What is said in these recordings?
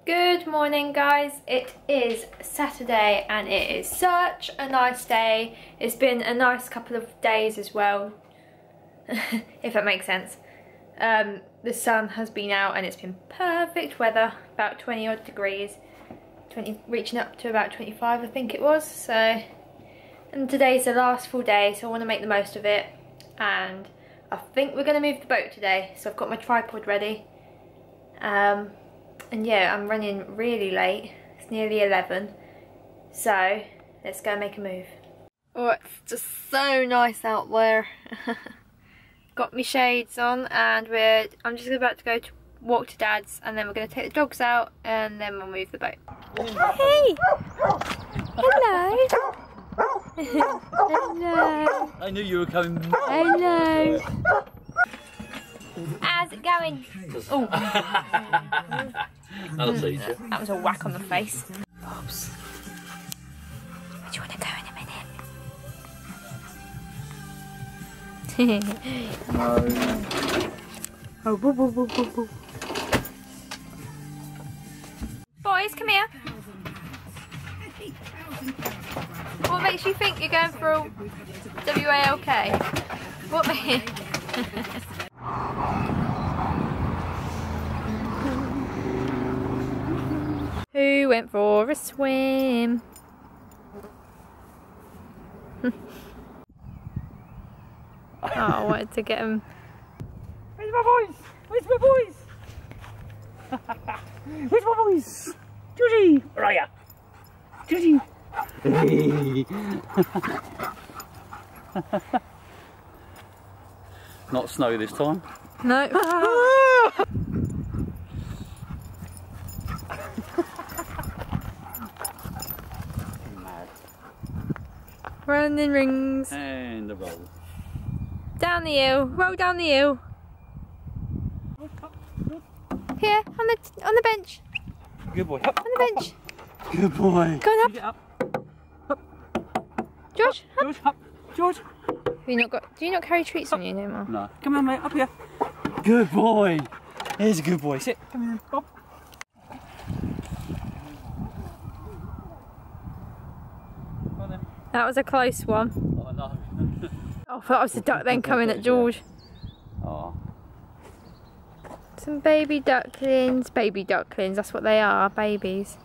Good morning guys, it is Saturday and it is such a nice day. It's been a nice couple of days as well, if that makes sense. The sun has been out and it's been perfect weather, about 20 odd degrees, reaching up to about 25 I think it was. So, and today's the last full day, so I want to make the most of it, and I think we're going to move the boat today, so I've got my tripod ready. And yeah, I'm running really late. It's nearly 11. So, let's go make a move. Oh, it's just so nice out there. Got my shades on and I'm just about to go to walk to Dad's, and then we're going to take the dogs out and then we'll move the boat. Hey! Hello! Hello! I knew you were coming. Hello! How's it going? Oh. That'll teach you. That was a whack on the face. Bobs. Do you want to go in a minute? Oh, boo, boo, boo, boo, boo. Boys, come here. What makes you think you're going for a WALK? What makes... Who went for a swim? Oh, I wanted to get him. Where's my boys? Where's my boys? Where's my boys? Judy! Where are ya? Judy! Not snow this time. No. Mad. Run in rings. And a roll. Down the hill. Roll down the hill. Here, on the bench. Good boy. Up, on the bench. Up. Good boy. Go on, Get up. Up. George, up. George, up. George. Do you not carry treats on you no more? No. Come on, mate. Up here. Good boy. Here's a good boy. Sit. Come here, Bob. That was a close one. Oh, no. Oh, that was the duck then coming at George. Oh. Some baby ducklings. Baby ducklings, that's what they are, babies.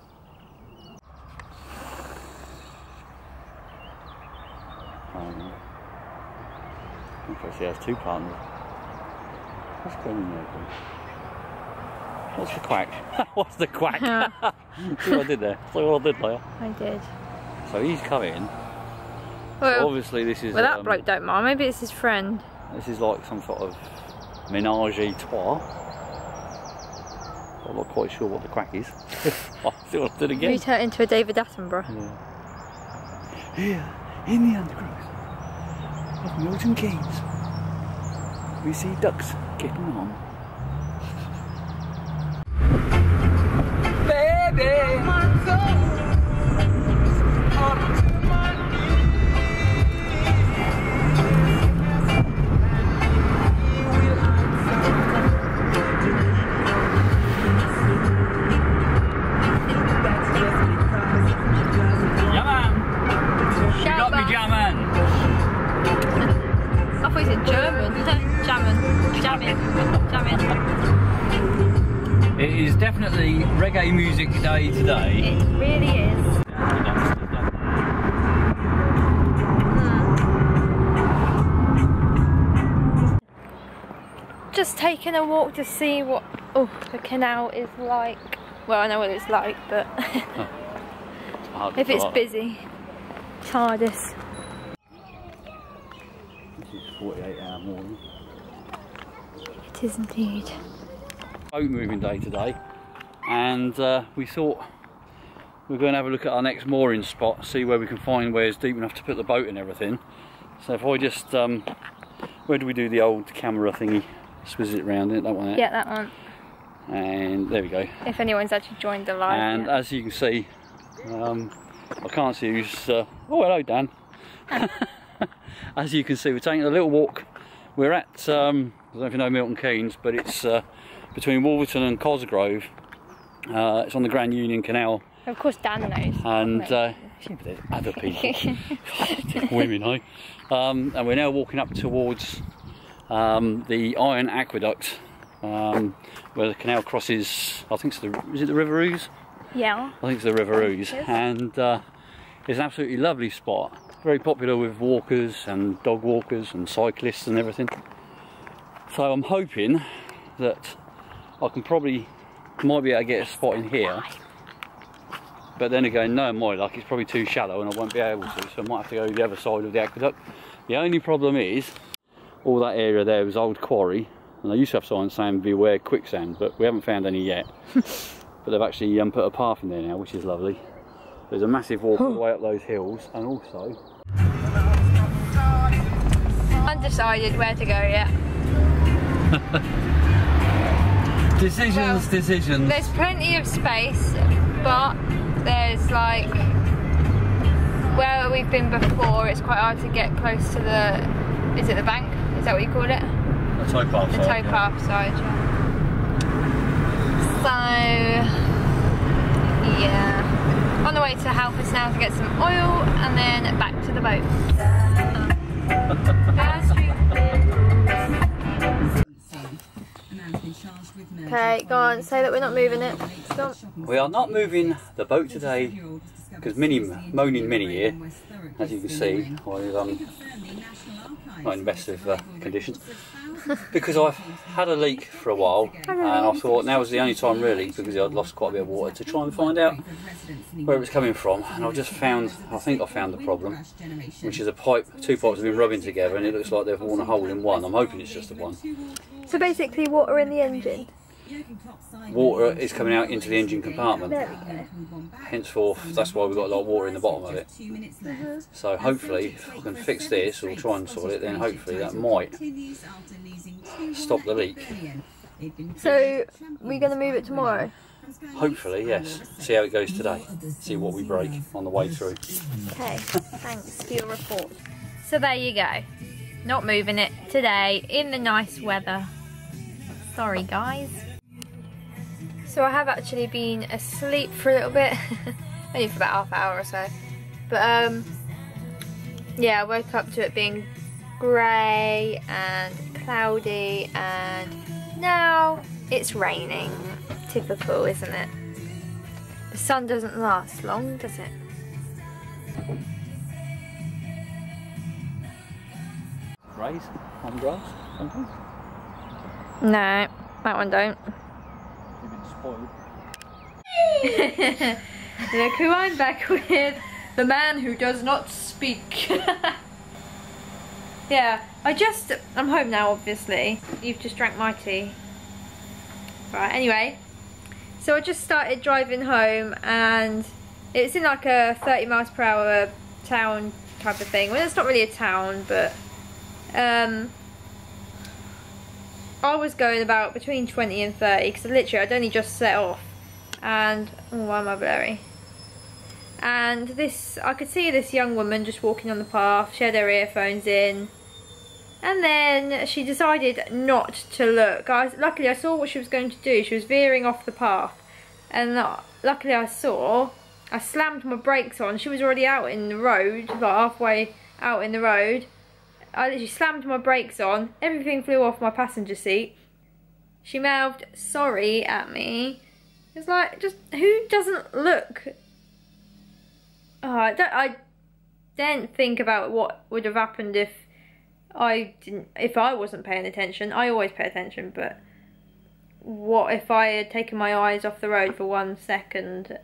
Okay, she has two partners. What's going on there? What's the quack? What's the quack? See what I did there? See what I did there? I did. So he's coming. Well, so obviously this is... well, that bloke don't mind. Maybe it's his friend. This is like some sort of menage a trois. I'm not quite sure what the quack is. I'll see what I did again. You turn into a David Attenborough. Yeah. Here, in the undergrowth of Milton Keynes, we see ducks getting on. Baby! It is definitely reggae music day today. It really is. Just taking a walk to see what the canal is like. Well, I know what it's like, but if it's busy, TARDIS. This is 48-hour morning. It is indeed. Boat moving day today, and we thought we're going to have a look at our next mooring spot, see where we can find where it's deep enough to put the boat and everything. So if I just, where do we do the old camera thingy? Swizz it around, that one there? Yeah, that one. And there we go. If anyone's actually joined the live. And as you can see, I can't see who's, oh hello Dan. As you can see, we're taking a little walk. We're at, I don't know if you know Milton Keynes, but it's between Wolverton and Cosgrove, It's on the Grand Union Canal. Of course Dan knows. And there's other people. Women, eh? And we're now walking up towards the Iron Aqueduct, where the canal crosses, I think is it the River Ouse? Yeah. I think it's the River Ouse. And it's an absolutely lovely spot. Very popular with walkers and dog walkers and cyclists and everything. So I'm hoping that I might be able to get a spot in here. But then again, no, it's probably too shallow and I won't be able to, so I might have to go to the other side of the aqueduct. The only problem is, all that area there was old quarry, and they used to have signs saying beware quicksand, but we haven't found any yet. But they've actually put a path in there now, which is lovely. There's a massive walk all the way up those hills, and also... Undecided where to go yet. Decisions. There's plenty of space, but there's like where we've been before, it's quite hard to get close to the, is it the bank? Is that what you call it? The towpath side. The towpath side, yeah. So yeah, on the way to help us now to get some oil and then back to the boat. Okay, go on, say that we're not moving it. Stop. We are not moving the boat today because moaning Minnie here, as you can see, I'm not in best of condition because I've had a leak for a while and I thought now was the only time really, because I'd lost quite a bit of water, to try and find out where it was coming from. And I've just found, I think I found the problem, which is two pipes have been rubbing together and it looks like they've worn a hole in one. I'm hoping it's just the one. So basically water in the engine? Water is coming out into the engine compartment. There we go. Henceforth, that's why we've got a lot of water in the bottom of it. So hopefully, if I can fix this or try and sort it, then hopefully that might stop the leak. So, we're going to move it tomorrow? Hopefully, yes. See how it goes today. See what we break on the way through. Okay, thanks for your report. So there you go. Not moving it today in the nice weather. Sorry guys. So I have actually been asleep for a little bit, only for about half an hour or so. But yeah, I woke up to it being grey and cloudy and now it's raining. Typical, isn't it? The sun doesn't last long, does it? Rays on grass, something? No, that one don't. You've been spoiled. Look who I'm back with. The man who does not speak. Yeah, I'm home now obviously. You've just drank my tea. Right, anyway. So I just started driving home and it's in like a 30 miles per hour town type of thing. Well, it's not really a town, but I was going about between 20 and 30 because literally I'd only just set off and, oh, why am I blurry? And I could see this young woman just walking on the path. She had her earphones in and then she decided not to look. Luckily I saw what she was going to do. She was veering off the path and luckily I slammed my brakes on. She was already out in the road, like halfway out in the road. I literally slammed my brakes on, everything flew off my passenger seat. She mouthed sorry at me. It's like, just, who doesn't look? Oh, I didn't think about what would have happened if I wasn't paying attention. I always pay attention, but what if I had taken my eyes off the road for 1 second?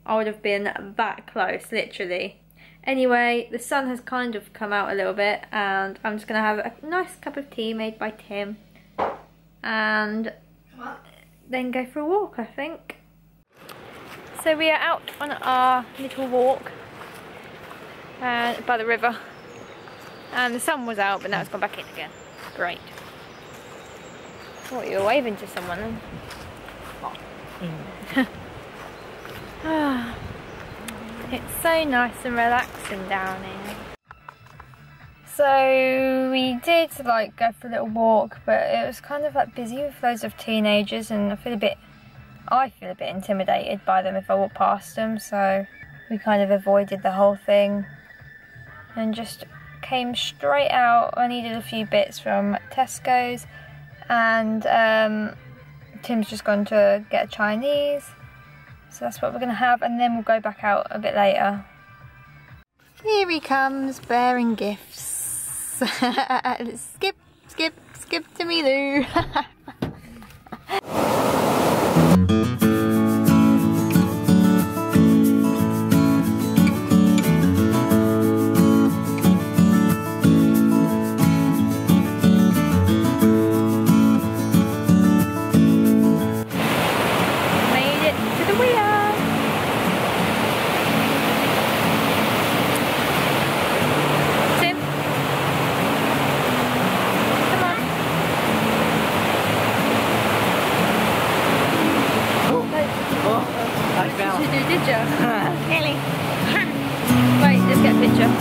I would have been that close, literally. Anyway, the sun has kind of come out a little bit and I'm just going to have a nice cup of tea made by Tim and then go for a walk, I think. So we are out on our little walk by the river and the sun was out but now it's gone back in again. Great. What, you're waving to someone then? Oh. It's so nice and relaxing down here. So we did like go for a little walk, but it was kind of like busy with loads of teenagers and I feel a bit I feel a bit intimidated by them if I walk past them, so we kind of avoided the whole thing and just came straight out. I needed a few bits from Tesco's, and Tim's just gone to get a Chinese, so that's what we're going to have, and then we'll go back out a bit later. Here he comes, bearing gifts. Skip, skip, skip to me, Lou. Did you? Really? Wait, let's get a picture.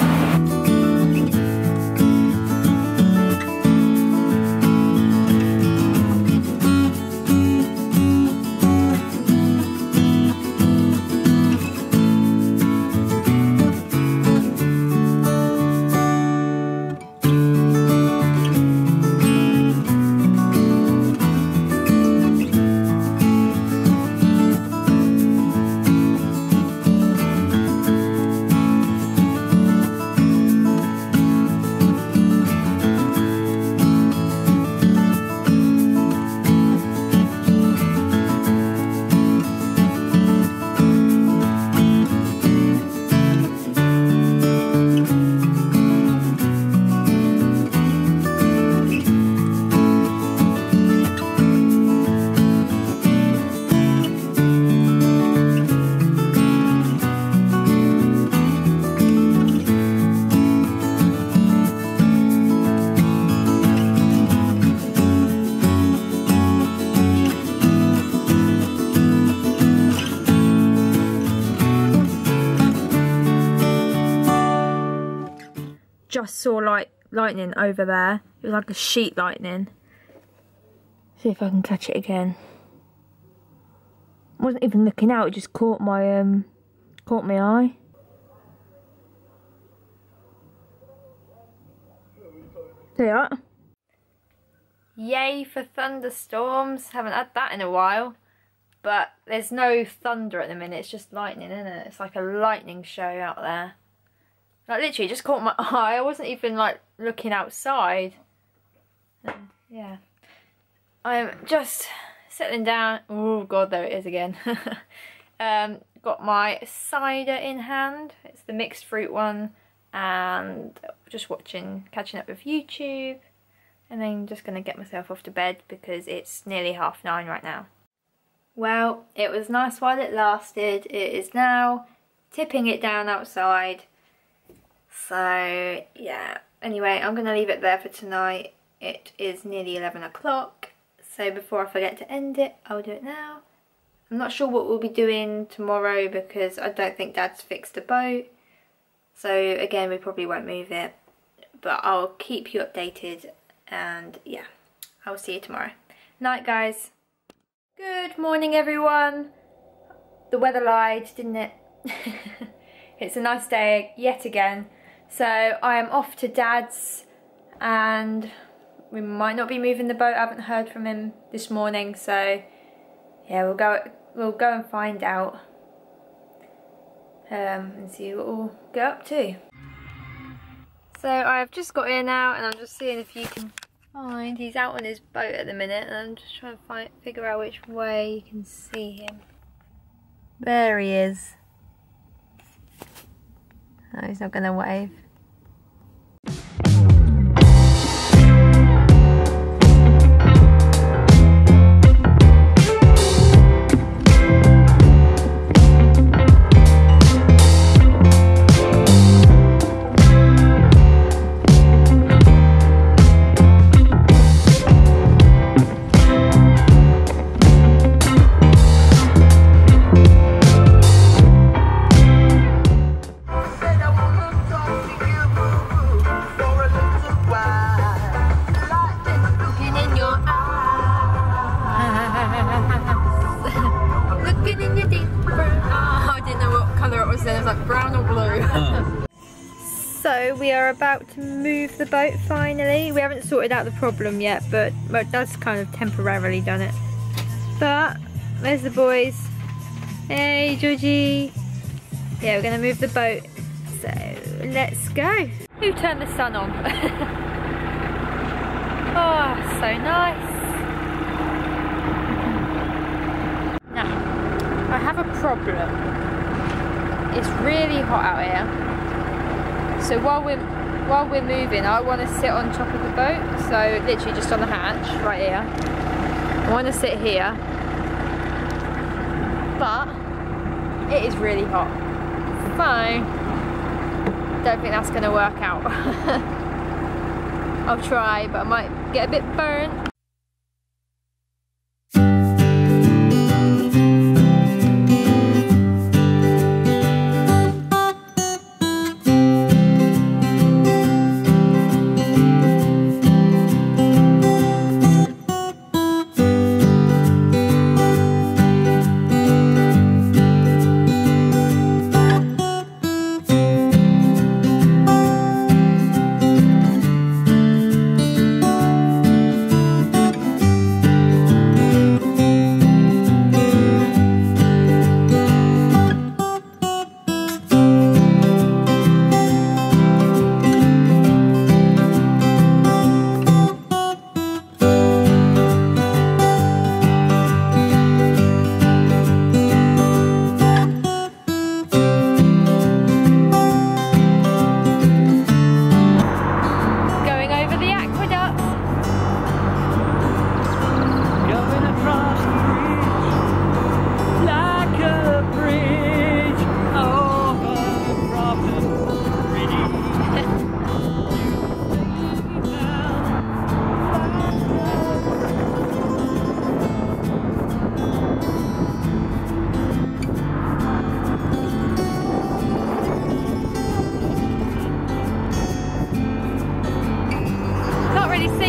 Just saw lightning over there. It was like a sheet lightning. See if I can catch it again. I wasn't even looking out, it just caught my eye. There you are. Yay for thunderstorms. Haven't had that in a while. But there's no thunder at the minute, it's just lightning, isn't it? It's like a lightning show out there. Like literally just caught my eye. I wasn't even like looking outside. And, yeah. I'm just settling down. Oh god, there it is again. Got my cider in hand. It's the mixed fruit one. And just catching up with YouTube. And then just going to get myself off to bed because it's nearly 9:30 right now. Well, it was nice while it lasted. It is now tipping it down outside. So yeah, anyway, I'm going to leave it there for tonight. It is nearly 11 o'clock, so before I forget to end it, I'll do it now. I'm not sure what we'll be doing tomorrow because I don't think Dad's fixed the boat. So again, we probably won't move it, but I'll keep you updated, and yeah, I'll see you tomorrow. Night, guys. Good morning, everyone. The weather lied, didn't it? It's a nice day yet again. So I am off to Dad's, and we might not be moving the boat. I haven't heard from him this morning, so yeah, we'll go and find out and see what we'll get up to. So I've just got here now, and I'm just seeing if you can find. He's out on his boat at the minute, and I'm just trying to figure out which way you can see him. There he is. Oh, he's not going to wave. brown or blue? So we are about to move the boat finally. We haven't sorted out the problem yet, but that's kind of temporarily done it. But there's the boys. Hey Georgie. Yeah, we're gonna move the boat. So let's go. Who turned the sun on? Oh, so nice. Now, I have a problem. It's really hot out here. So while we're moving, I want to sit on top of the boat. So literally just on the hatch right here. I want to sit here, but it is really hot. Fine. Don't think that's going to work out. I'll try, but I might get a bit burnt.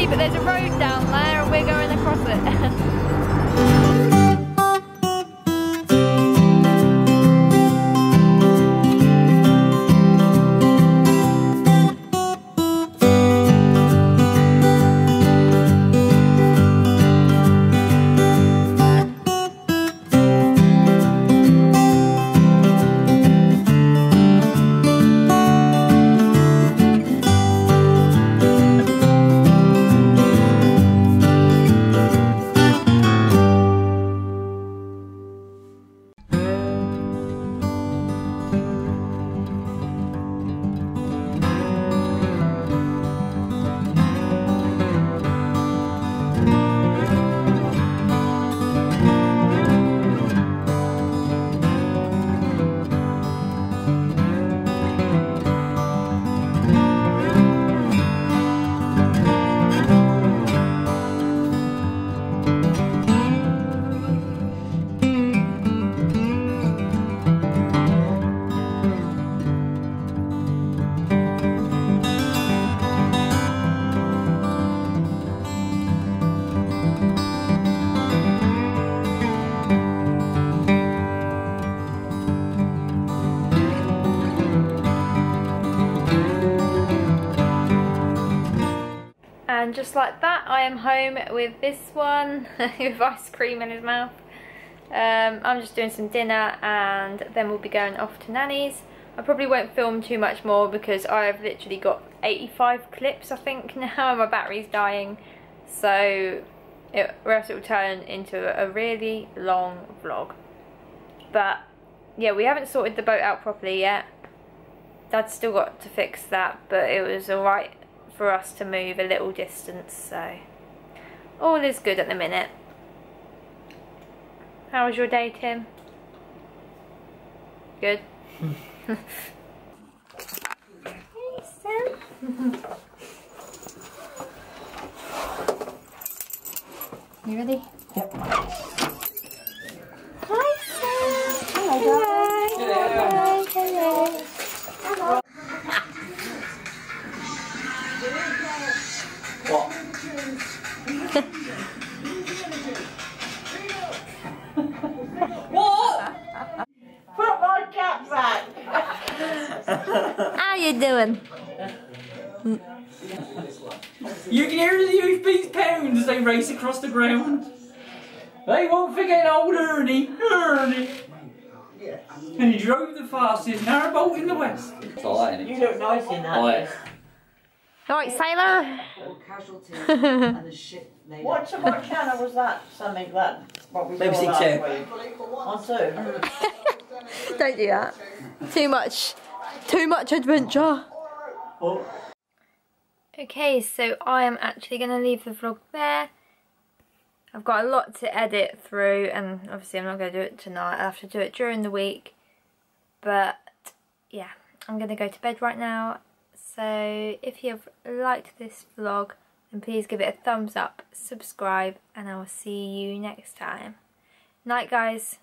But there's a road down there and we're going across it. And just like that, I am home with this one with ice cream in his mouth. I'm just doing some dinner and then we'll be going off to Nanny's. I probably won't film too much more because I've literally got 85 clips I think now and my battery's dying. So or else it will turn into a really long vlog. But yeah, we haven't sorted the boat out properly yet. Dad's still got to fix that, but it was alright for us to move a little distance, so all is good at the minute. How was your day, Tim? Good? Hey, Sam. You ready? Yep. Hi, Sam. Hello. Hello. Hello. What? What? Put my cap back. you doing? You can hear the UFB's pound as they race across the ground. They won't forget old Ernie. And he drove the fastest narrowboat in the West. You look nice in that. Alright, sailor. What channel was that? Something that what we saw BBC last week. On 2. Don't do that. Too much adventure. Okay, so I am actually going to leave the vlog there. I've got a lot to edit through, and obviously I'm not going to do it tonight. I'll have to do it during the week. But yeah, I'm going to go to bed right now. So if you've liked this vlog, then please give it a thumbs up, subscribe, and I will see you next time. Night, guys.